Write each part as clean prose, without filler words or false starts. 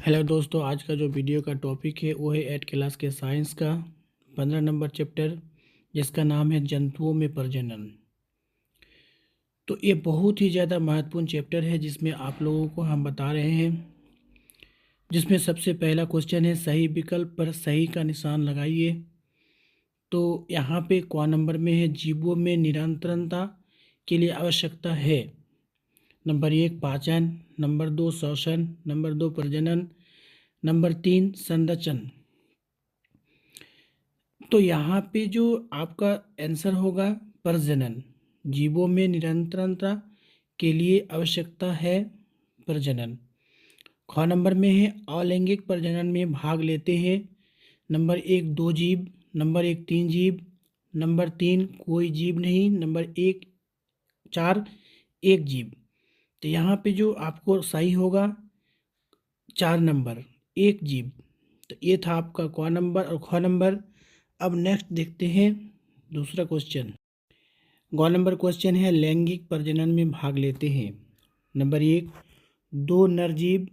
Hello दोस्तों, आज का जो वीडियो का टॉपिक है वो है 8 क्लास के साइंस का 15 नंबर चैप्टर, जिसका नाम है जंतुओं में प्रजनन। तो ये बहुत ही ज़्यादा महत्वपूर्ण चैप्टर है जिसमें आप लोगों को हम बता रहे हैं, जिसमें सबसे पहला क्वेश्चन है सही विकल्प पर सही का निशान लगाइए। तो यहाँ पे क नंबर में है जीवों में निरंतरता के लिए आवश्यकता है। नंबर 1 पाचन, नंबर 2 श्वसन, नंबर 2 प्रजनन, नंबर 3 संरचन। तो यहाँ पे जो आपका आंसर होगा प्रजनन। जीवों में निरंतरता के लिए आवश्यकता है प्रजनन। ख नंबर में है अलैंगिक प्रजनन में भाग लेते हैं नंबर 1 2 जीव, नंबर 1 3 जीव, नंबर 3 कोई जीव नहीं, नंबर 4 1 जीव। तो यहाँ पे जो आपको सही होगा 4 नंबर 1 जीव। तो ये था आपका क नंबर और ख नंबर। अब नेक्स्ट देखते हैं दूसरा क्वेश्चन। ग नंबर क्वेश्चन है लैंगिक प्रजनन में भाग लेते हैं नंबर 1 2 नर जीव,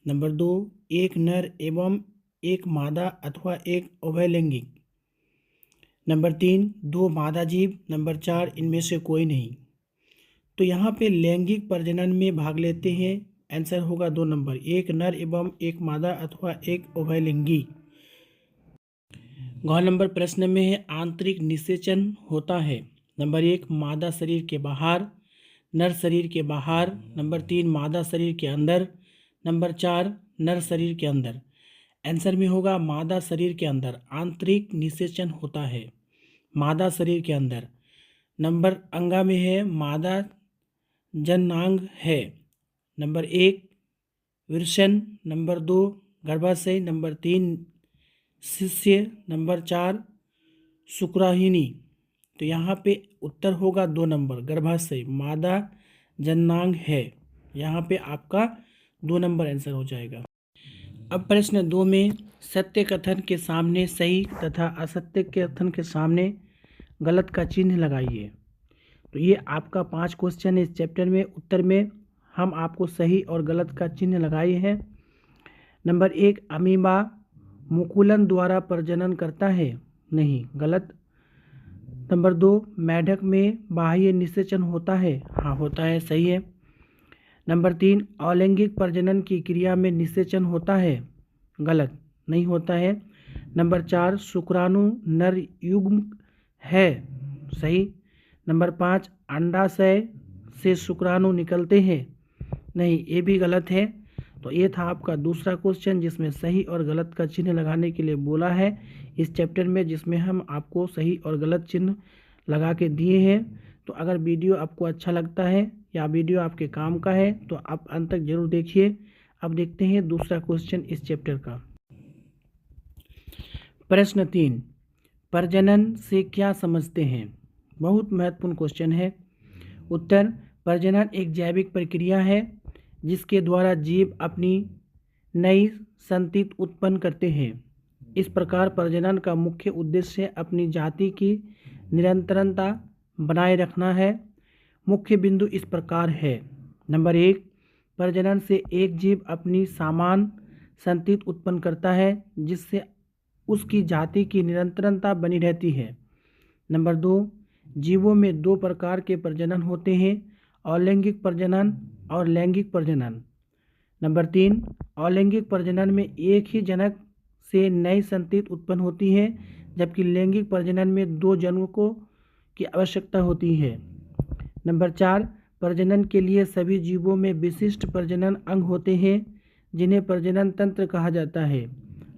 नंबर 2 1 नर एवं 1 मादा अथवा 1 उभयलैंगिक, नंबर 3 2 मादा जीव, नंबर 4 इनमें से कोई नहीं। तो यहाँ पे लैंगिक प्रजनन में भाग लेते हैं, आंसर होगा 2 नंबर 1 नर एवं 1 मादा अथवा 1 उभयलिंगी। घ नंबर प्रश्न में है आंतरिक निषेचन होता है नंबर 1 मादा शरीर के बाहर, नर शरीर के बाहर, नंबर 3 मादा शरीर के अंदर, नंबर 4 नर शरीर के अंदर। आंसर में होगा मादा शरीर के अंदर आंतरिक निषेचन होता है, मादा शरीर के अंदर। नंबर अंगा में है मादा जननांग है, नंबर 1 वृषण, नंबर 2 गर्भाशय, नंबर 3 शिष्य, नंबर 4 शुक्राहिनी। तो यहाँ पे उत्तर होगा 2 नंबर गर्भाशय, मादा जननांग है। यहाँ पे आपका 2 नंबर आंसर हो जाएगा। अब प्रश्न 2 में सत्य कथन के सामने सही तथा असत्य कथन के सामने गलत का चिन्ह लगाइए। तो ये आपका 5 क्वेश्चन है इस चैप्टर में। उत्तर में हम आपको सही और गलत का चिन्ह लगाए हैं। नंबर 1 अमीबा मुकुलन द्वारा प्रजनन करता है, नहीं, गलत। नंबर 2 मेढक में बाह्य निषेचन होता है, हाँ होता है, सही है। नंबर 3 अलैंगिक प्रजनन की क्रिया में निषेचन होता है, गलत, नहीं होता है। नंबर 4 शुक्राणु नर युग्म है, सही। नंबर 5 अंडाशय से शुक्राणु निकलते हैं, नहीं, ये भी गलत है। तो ये था आपका दूसरा क्वेश्चन जिसमें सही और गलत का चिन्ह लगाने के लिए बोला है इस चैप्टर में, जिसमें हम आपको सही और गलत चिन्ह लगा के दिए हैं। तो अगर वीडियो आपको अच्छा लगता है या वीडियो आपके काम का है तो आप अंत तक जरूर देखिए। अब देखते हैं दूसरा क्वेश्चन इस चैप्टर का। प्रश्न 3 प्रजनन से क्या समझते हैं? बहुत महत्वपूर्ण क्वेश्चन है। उत्तर प्रजनन एक जैविक प्रक्रिया है जिसके द्वारा जीव अपनी नई संतति उत्पन्न करते हैं। इस प्रकार प्रजनन का मुख्य उद्देश्य अपनी जाति की निरंतरता बनाए रखना है। मुख्य बिंदु इस प्रकार है। नंबर 1 प्रजनन से एक जीव अपनी समान संतति उत्पन्न करता है जिससे उसकी जाति की निरंतरता बनी रहती है। नंबर 2 जीवों में 2 प्रकार के प्रजनन होते हैं, अलैंगिक प्रजनन और लैंगिक प्रजनन। नंबर 3 अलैंगिक प्रजनन में एक ही जनक से नई संतति उत्पन्न होती है, जबकि लैंगिक प्रजनन में 2 जनकों की आवश्यकता होती है। नंबर 4 प्रजनन के लिए सभी जीवों में विशिष्ट प्रजनन अंग होते हैं जिन्हें प्रजनन तंत्र कहा जाता है।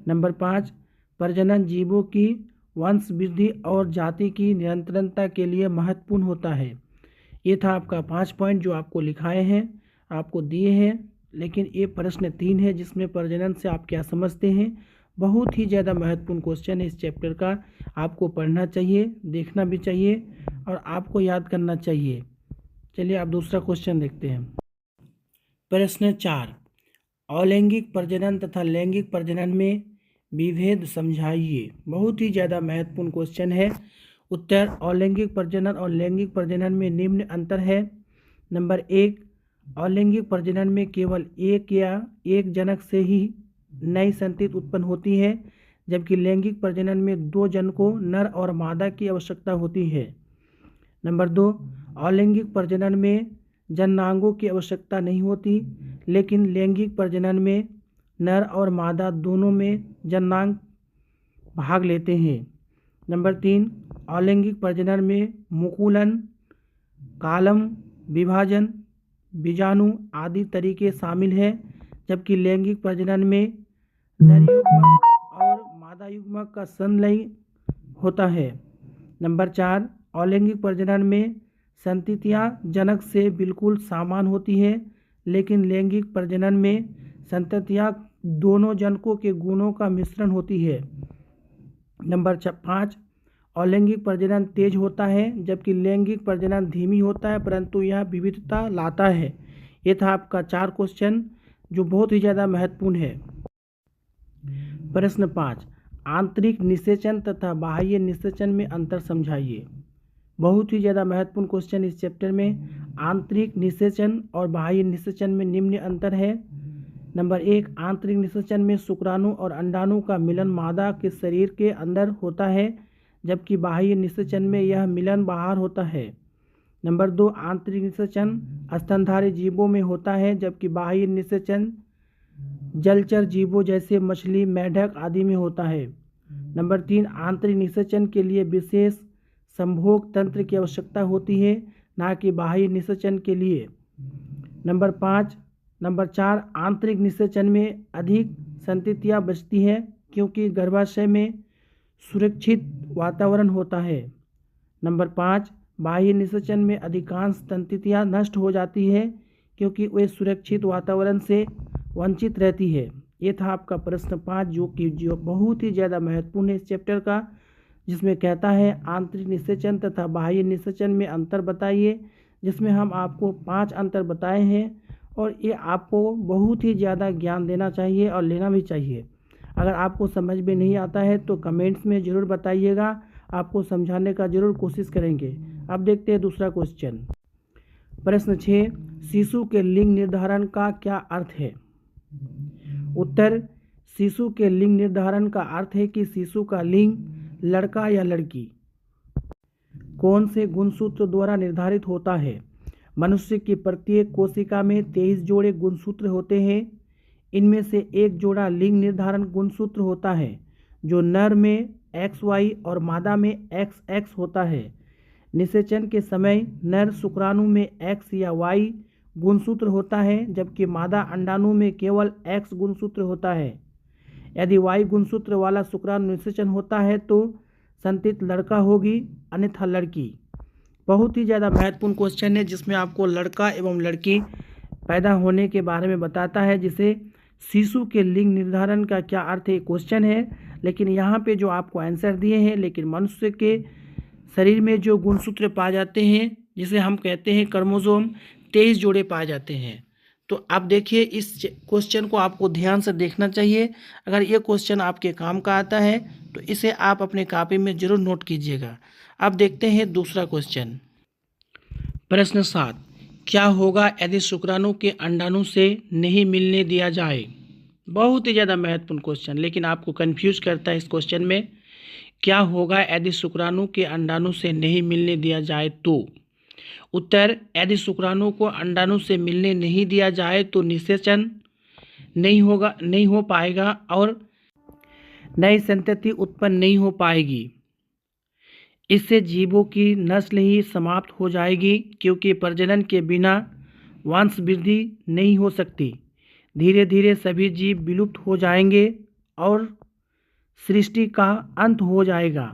नंबर 5 प्रजनन जीवों की वंश वृद्धि और जाति की निरंतरता के लिए महत्वपूर्ण होता है। ये था आपका 5 पॉइंट जो आपको लिखाए हैं, आपको दिए हैं। लेकिन ये प्रश्न 3 है जिसमें प्रजनन से आप क्या समझते हैं। बहुत ही ज़्यादा महत्वपूर्ण क्वेश्चन है इस चैप्टर का। आपको पढ़ना चाहिए, देखना भी चाहिए और आपको याद करना चाहिए। चलिए आप दूसरा क्वेश्चन देखते हैं। प्रश्न 4 अलैंगिक प्रजनन तथा लैंगिक प्रजनन में विभेद समझाइए। बहुत ही ज़्यादा महत्वपूर्ण क्वेश्चन है। उत्तर अलैंगिक प्रजनन और लैंगिक प्रजनन में निम्न अंतर है। नंबर 1 अलैंगिक प्रजनन में केवल एक या एक जनक से ही नई संतति उत्पन्न होती है, जबकि लैंगिक प्रजनन में दो जनकों नर और मादा की आवश्यकता होती है। नंबर 2, अलैंगिक प्रजनन में जननांगों की आवश्यकता नहीं होती, लेकिन लैंगिक प्रजनन में नर और मादा दोनों में जननांग भाग लेते हैं। नंबर 3, अलैंगिक प्रजनन में मुकुलन, कालम, विभाजन, बीजाणु आदि तरीके शामिल हैं, जबकि लैंगिक प्रजनन में नर युग्मक और मादा युग्मक का संलय होता है। नंबर 4, अलैंगिक प्रजनन में संततियाँ जनक से बिल्कुल समान होती है, लेकिन लैंगिक प्रजनन में संततियाँ दोनों जनकों के गुणों का मिश्रण होती है। नंबर 5, अलैंगिक प्रजनन तेज होता है, जबकि लैंगिक प्रजनन धीमी होता है, परंतु यह विविधता लाता है। ये था आपका 4 क्वेश्चन जो बहुत ही ज़्यादा महत्वपूर्ण है। प्रश्न 5, आंतरिक निषेचन तथा बाह्य निषेचन में अंतर समझाइए। बहुत ही ज़्यादा महत्वपूर्ण क्वेश्चन इस चैप्टर में। आंतरिक निषेचन और बाह्य निषेचन में निम्न अंतर है। नंबर 1, आंतरिक निषेचन में शुक्राणु और अंडाणु का मिलन मादा के शरीर के अंदर होता है, जबकि बाह्य निषेचन में यह मिलन बाहर होता है। नंबर 2, आंतरिक निषेचन स्तनधारी जीवों में होता है, जबकि बाह्य निषेचन जलचर जीवों जैसे मछली, मेढक आदि में होता है। नंबर 3, आंतरिक निषेचन के लिए विशेष संभोग तंत्र की आवश्यकता होती है, न कि बाह्य निषेचन के लिए। नंबर 4, आंतरिक निषेचन में अधिक संततियाँ बचती हैं, क्योंकि गर्भाशय में सुरक्षित वातावरण होता है। नंबर 5, बाह्य निषेचन में अधिकांश संततियाँ नष्ट हो जाती है, क्योंकि वे सुरक्षित वातावरण से वंचित रहती है। ये था आपका प्रश्न 5, जो बहुत ही ज़्यादा महत्वपूर्ण है इस चैप्टर का, जिसमें कहता है आंतरिक निषेचन तथा बाह्य निषेचन में अंतर बताइए, जिसमें हम आपको 5 अंतर बताए हैं और ये आपको बहुत ही ज़्यादा ज्ञान देना चाहिए और लेना भी चाहिए। अगर आपको समझ में नहीं आता है तो कमेंट्स में ज़रूर बताइएगा, आपको समझाने का ज़रूर कोशिश करेंगे। अब देखते हैं दूसरा क्वेश्चन। प्रश्न 6, शिशु के लिंग निर्धारण का क्या अर्थ है? उत्तर, शिशु के लिंग निर्धारण का अर्थ है कि शिशु का लिंग लड़का या लड़की कौन से गुणसूत्र द्वारा निर्धारित होता है। मनुष्य की प्रत्येक कोशिका में 23 जोड़े गुणसूत्र होते हैं। इनमें से एक जोड़ा लिंग निर्धारण गुणसूत्र होता है, जो नर में XY और मादा में XX होता है। निषेचन के समय नर शुक्राणु में X या Y गुणसूत्र होता है, जबकि मादा अंडाणु में केवल X गुणसूत्र होता है। यदि Y गुणसूत्र वाला शुक्राणु निषेचन होता है तो संतति लड़का होगी, अन्यथा लड़की। बहुत ही ज़्यादा महत्वपूर्ण क्वेश्चन है, जिसमें आपको लड़का एवं लड़की पैदा होने के बारे में बताता है, जिसे शिशु के लिंग निर्धारण का क्या अर्थ है क्वेश्चन है। लेकिन यहाँ पे जो आपको आंसर दिए हैं, लेकिन मनुष्य के शरीर में जो गुणसूत्र पाए जाते हैं, जिसे हम कहते हैं क्रोमोसोम, 23 जोड़े पाए जाते हैं। तो आप देखिए, इस क्वेश्चन को आपको ध्यान से देखना चाहिए। अगर ये क्वेश्चन आपके काम का आता है तो इसे आप अपने कॉपी में ज़रूर नोट कीजिएगा। अब देखते हैं दूसरा क्वेश्चन। प्रश्न 7, क्या होगा यदि शुक्राणु के अंडाणु से नहीं मिलने दिया जाए? बहुत ही ज़्यादा महत्वपूर्ण क्वेश्चन, लेकिन आपको कंफ्यूज करता है इस क्वेश्चन में। क्या होगा यदि शुक्राणु के अंडाणु से नहीं मिलने दिया जाए तो? उत्तर, यदि शुक्राणु को अंडाणु से मिलने नहीं दिया जाए तो निषेचन नहीं हो पाएगा और नई संतति उत्पन्न नहीं हो पाएगी। इससे जीवों की नस्ल ही समाप्त हो जाएगी, क्योंकि प्रजनन के बिना वंश वृद्धि नहीं हो सकती। धीरे धीरे सभी जीव विलुप्त हो जाएंगे और सृष्टि का अंत हो जाएगा।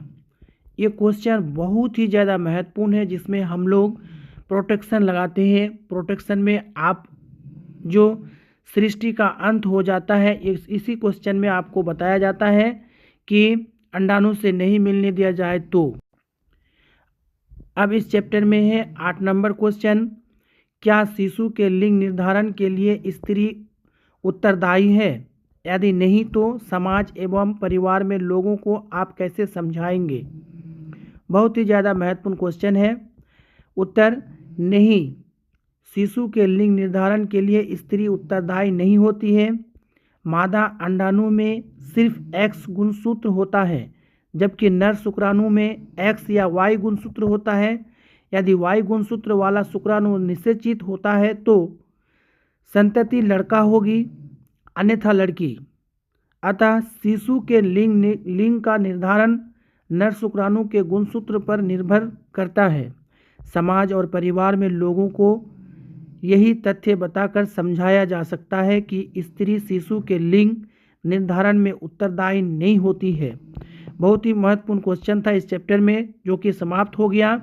ये क्वेश्चन बहुत ही ज़्यादा महत्वपूर्ण है, जिसमें हम लोग प्रोटेक्शन लगाते हैं। प्रोटेक्शन में आप जो सृष्टि का अंत हो जाता है, इसी क्वेश्चन में आपको बताया जाता है कि अंडाणु से नहीं मिलने दिया जाए तो। अब इस चैप्टर में है 8 नंबर क्वेश्चन। क्या शिशु के लिंग निर्धारण के लिए स्त्री उत्तरदायी है? यदि नहीं तो समाज एवं परिवार में लोगों को आप कैसे समझाएंगे? बहुत ही ज़्यादा महत्वपूर्ण क्वेश्चन है। उत्तर, नहीं, शिशु के लिंग निर्धारण के लिए स्त्री उत्तरदायी नहीं होती है। मादा अंडाणु में सिर्फ एक्स गुणसूत्र होता है, जबकि नर शुक्राणु में एक्स या वाई गुणसूत्र होता है। यदि वाई गुणसूत्र वाला शुक्राणु निषेचित होता है तो संतति लड़का होगी, अन्यथा लड़की। अतः शिशु के लिंग का निर्धारण नर शुक्राणु के गुणसूत्र पर निर्भर करता है। समाज और परिवार में लोगों को यही तथ्य बताकर समझाया जा सकता है कि स्त्री शिशु के लिंग निर्धारण में उत्तरदायी नहीं होती है। बहुत ही महत्वपूर्ण क्वेश्चन था इस चैप्टर में, जो कि समाप्त हो गया।